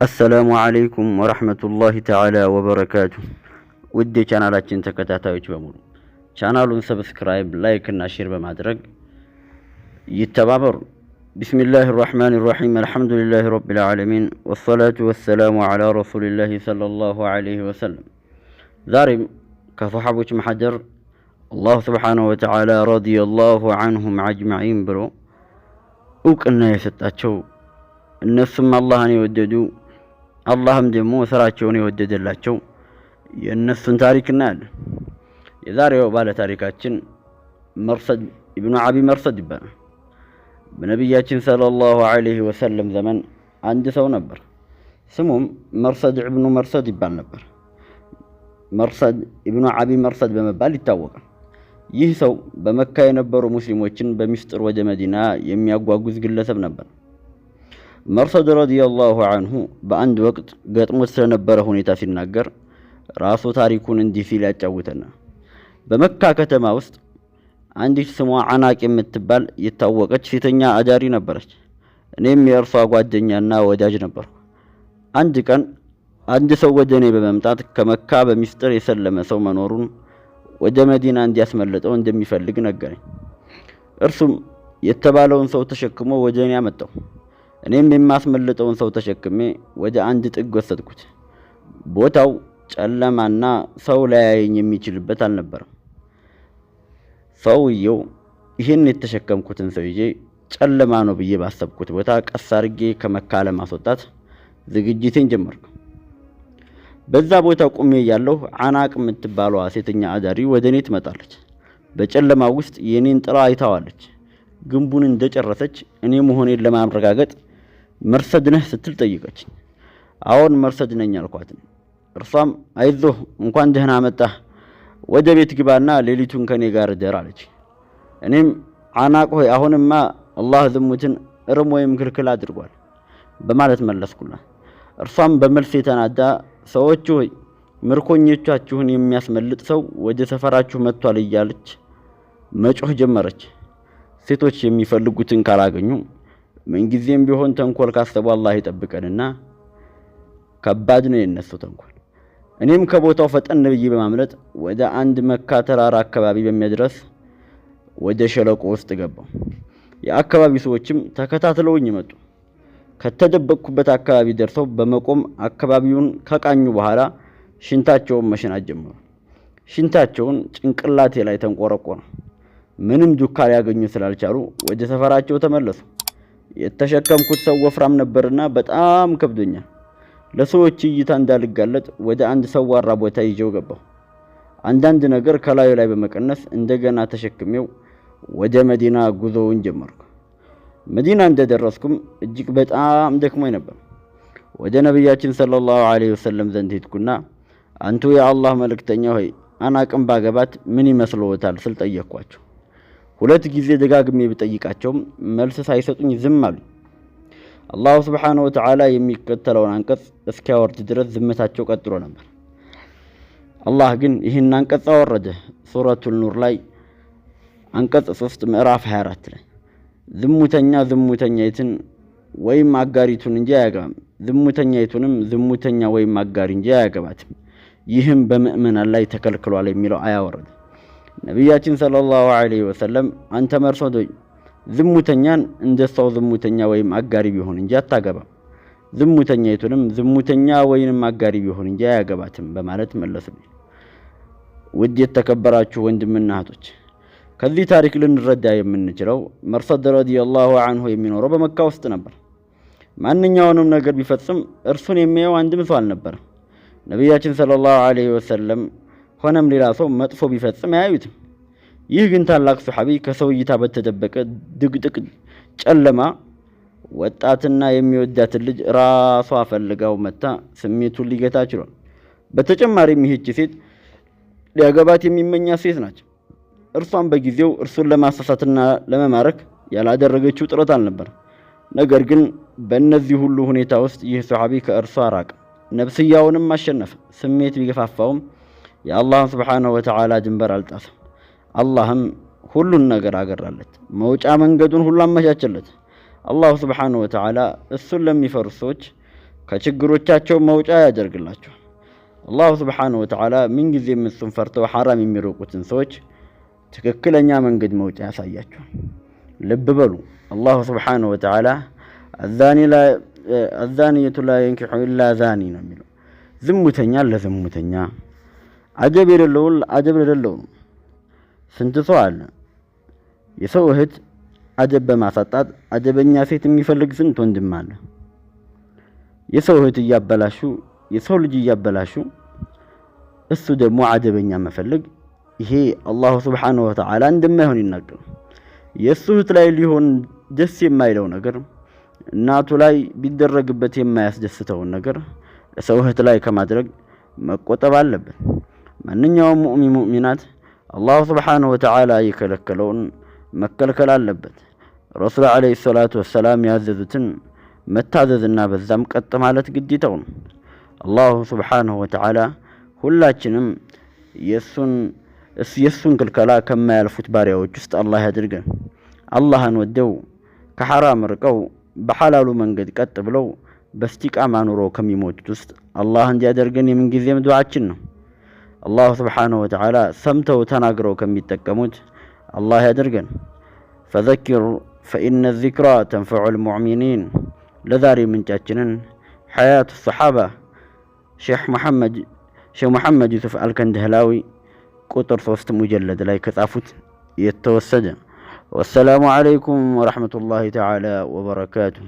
السلام عليكم ورحمة الله تعالى وبركاته. ودي ቻናላችን ተከታታዮች በሙሉ ቻናሉን ሰብስክራይብ፣ ላይክ እና ሼር በማድረግ ይተባበሩ። بسم الله الرحمن الرحيم الحمد لله رب العالمين والصلاة والسلام على رسول الله صلى الله عليه وسلم. ዛሬም ከሰሃቦች ማህደር الله سبحانه وتعالى رضي الله عنهم أجمعين ብሎ እውቅና የሰጣቸው እነሱም አላህን የወደዱ አላህም ደግሞ ስራቸውን የወደደላቸው የነሱን ታሪክ እናያለን። የዛሬው ባለ ታሪካችን መርሰድ ኢብኑ አቢ መርሰድ ይባላል። በነቢያችን ሰለላሁ ዐለይሂ ወሰለም ዘመን አንድ ሰው ነበር። ስሙም መርሰድ ኢብኑ መርሰድ ይባል ነበር። መርሰድ ኢብኑ አቢ መርሰድ በመባል ይታወቃል። ይህ ሰው በመካ የነበሩ ሙስሊሞችን በሚስጥር ወደ መዲና የሚያጓጉዝ ግለሰብ ነበር። መርሰድ ረዲየላሁ ዐንሁ በአንድ ወቅት ገጥሞት ስለነበረ ሁኔታ ሲናገር ራሱ ታሪኩን እንዲህ ሲል ያጫውተናል። በመካ ከተማ ውስጥ አንዲት ስሟ አናቅ የምትባል የታወቀች ሴተኛ አዳሪ ነበረች። እኔም የእርሷ ጓደኛና ወዳጅ ነበርኩ። አንድ ቀን አንድ ሰው ወደ እኔ በመምጣት ከመካ በሚስጥር የሰለመ ሰው መኖሩን ወደ መዲና እንዲያስመልጠው እንደሚፈልግ ነገረኝ። እርሱም የተባለውን ሰው ተሸክሞ ወደ እኔ አመጣው። እኔም የማስመልጠውን ሰው ተሸክሜ ወደ አንድ ጥግ ወሰድኩት። ቦታው ጨለማና ሰው ላያየኝ የሚችልበት አልነበረም። ሰውየው ይህን የተሸከምኩትን ሰው ይዤ ጨለማ ነው ብዬ ባሰብኩት ቦታ ቀስ አድርጌ ከመካ ለማስወጣት ዝግጅቴን ጀመርኩ። በዛ ቦታ ቁሜ ያለሁ አናቅ የምትባለዋ ሴተኛ አዳሪ ወደ እኔ ትመጣለች። በጨለማ ውስጥ የኔን ጥላ አይታዋለች። ግንቡን እንደጨረሰች እኔ መሆኔን ለማረጋገጥ መርሰድ ነህ ስትል ጠይቀችኝ። አዎን መርሰድ ነኝ አልኳት። እርሷም አይዞህ እንኳን ደህና መጣህ፣ ወደ ቤት ግባና ሌሊቱን ከኔ ጋር እደር አለች። እኔም አናቅ ሆይ አሁንማ አላህ ዝሙትን እርም ወይም ክልክል አድርጓል በማለት መለስኩላት። እርሷም በመልስ የተናዳ ሰዎች ሆይ ምርኮኞቻችሁን የሚያስመልጥ ሰው ወደ ሰፈራችሁ መጥቷል እያለች መጮህ ጀመረች። ሴቶች የሚፈልጉትን ካላገኙ ምንጊዜም ቢሆን ተንኮል ካሰቡ አላህ ይጠብቀንና ከባድ ነው የነሱ ተንኮል። እኔም ከቦታው ፈጠን ብዬ በማምለጥ ወደ አንድ መካ ተራራ አካባቢ በሚያድረስ ወደ ሸለቆ ውስጥ ገባሁ። የአካባቢው ሰዎችም ተከታትለውኝ መጡ። ከተደበቅኩበት አካባቢ ደርሰው በመቆም አካባቢውን ከቃኙ በኋላ ሽንታቸውን መሽናት ጀመሩ። ሽንታቸውን ጭንቅላቴ ላይ ተንቆረቆረ። ምንም ዱካ ሊያገኙ ስላልቻሉ ወደ ሰፈራቸው ተመለሱ። የተሸከምኩት ሰው ወፍራም ነበርና በጣም ከብዶኛል። ለሰዎች እይታ እንዳልጋለጥ ወደ አንድ ሰዋራ ቦታ ይዤው ገባሁ። አንዳንድ ነገር ከላዩ ላይ በመቀነስ እንደገና ተሸክሜው ወደ መዲና ጉዞውን ጀመርኩ። መዲና እንደደረስኩም እጅግ በጣም ደክሞኝ ነበር። ወደ ነብያችን ሰለላሁ ዐለይሂ ወሰለም ዘንድ ሄድኩና አንቱ የአላህ መልእክተኛ ሆይ አናቅም ባገባት ምን ይመስልዎታል ስል ጠየቅኳቸው። ሁለት ጊዜ ደጋግሜ ብጠይቃቸውም መልስ ሳይሰጡኝ ዝም አሉ። አላሁ ሱብሓነሁ ወተዓላ የሚከተለውን አንቀጽ እስኪያወርድ ድረስ ዝምታቸው ቀጥሎ ነበር። አላህ ግን ይህን አንቀጽ አወረደ። ሱረቱል ኑር ላይ አንቀጽ 3 ምዕራፍ 24 ላይ ዝሙተኛ ዝሙተኛይትን ወይም አጋሪቱን እንጂ አያገባም፣ ዝሙተኛይቱንም ዝሙተኛ ወይም አጋሪ እንጂ አያገባትም፣ ይህም በምእመናን ላይ ተከልክሏል የሚለው አያ ወረደ። ነቢያችን ሰለላሁ ዐለይሂ ወሰለም አንተ መርሰድ ሆይ ዝሙተኛን እንደሷው ዝሙተኛ ወይም አጋሪ ቢሆን እንጂ አታገባም፣ ዝሙተኛይቱንም ዝሙተኛ ወይም አጋሪ ቢሆን እንጂ አያገባትም በማለት መለሱልኝ። ውድ የተከበራችሁ ወንድምና እህቶች ከዚህ ታሪክ ልንረዳ የምንችለው መርሰድ ረዲየላሁ ዐንሁ የሚኖረው በመካ ውስጥ ነበር። ማንኛውንም ነገር ቢፈጽም እርሱን የሚያየው አንድም ሰው አልነበረም። ነቢያችን ሰለላሁ ዐለይሂ ወሰለም ሆነም ሌላ ሰው መጥፎ ቢፈጽም አያዩትም። ይህ ግን ታላቅ ሱሐቢ ከሰው እይታ በተደበቀ ድቅድቅ ጨለማ ወጣትና የሚወዳትን ልጅ ራሷ ፈልጋው መታ ስሜቱን ሊገታ ችሏል። በተጨማሪም ይህች ሴት ሊያገባት የሚመኛት ሴት ናት። እርሷም በጊዜው እርሱን ለማሳሳትና ለመማረክ ያላደረገችው ጥረት አልነበር። ነገር ግን በእነዚህ ሁሉ ሁኔታ ውስጥ ይህ ሱሐቢ ከእርሷ ራቀ። ነፍስያውንም አሸነፈ። ስሜት ቢገፋፋውም የአላህን ሱብሓነሁ ወተዓላ ድንበር አልጣሰም። አላህም ሁሉን ነገር አገራለት፣ መውጫ መንገዱን ሁሉ አመቻቸለት። አላሁ ሱብሓነሁ ወተዓላ እሱን ለሚፈሩ ሰዎች ከችግሮቻቸው መውጫ ያደርግላቸዋል። አላሁ ሱብሓነሁ ወተዓላ ምንጊዜም እሱን ፈርተው ሐራም የሚርቁትን ሰዎች ትክክለኛ መንገድ መውጫ ያሳያቸዋል። ልብ በሉ አላሁ ሱብሓነሁ ወተዓላ አዛኒየቱ ላ የንኪሑ ኢላ ዛኒ ነው የሚለው። ዝሙተኛ ለዝሙተኛ፣ አጀብ የሌለውን አጀብ ለሌለው ነው። ስንት ሰው አለ የሰው እህት አጀብ በማሳጣት አጀበኛ ሴት የሚፈልግ ስንት ወንድም አለ። የሰው እህት እያበላሹ የሰው ልጅ እያበላሹ እሱ ደግሞ አጀበኛ መፈልግ፣ ይሄ አላሁ ሱብሓነሁ ወተዓላ እንደማይሆን ይናገር። የእሱ እህት ላይ ሊሆን ደስ የማይለው ነገር እናቱ ላይ ቢደረግበት የማያስደስተውን ነገር ሰው እህት ላይ ከማድረግ መቆጠብ አለበት። ማንኛውም ሙእሚናት አላሁ ሱብሓነሁ ወተዓላ የከለከለውን መከልከል አለበት። ረሱል ዓለይሂ ሰላቱ ወሰላም ያዘዙትን መታዘዝና በዛም ቀጥ ማለት ግዴታው ነው። አላሁ ሱብሓነሁ ወተዓላ ሁላችንም የሱን ክልከላ ከማያልፉት ባሪያዎች ውስጥ አላህ ያድርገን። አላህን ወደው ከሐራም ርቀው በሐላሉ መንገድ ቀጥ ብለው በስቲቃማ ኑሮ ከሚሞቱት ውስጥ አላህ እንዲያደርገን የምንጊዜም ዱዓችን ነው። አላሁ ሱብሓነሁ ወተዓላ ሰምተው ተናግረው ከሚጠቀሙት አላህ ያድርገን። ፈዘኪር ፈኢነ ዚክራ ተንፈዑል ሙእሚኒን። ለዛሬ ምንጫችንን ሐያቱ ሰሓባ ሼህ መሐመድ ዩሱፍ አልከንደህላዊ ቁጥር 3 ሙጀለድ ላይ ከጻፉት የተወሰደ። ወሰላሙ ዓለይኩም ወረሕመቱላሂ ተዓላ ወበረካቱሁ።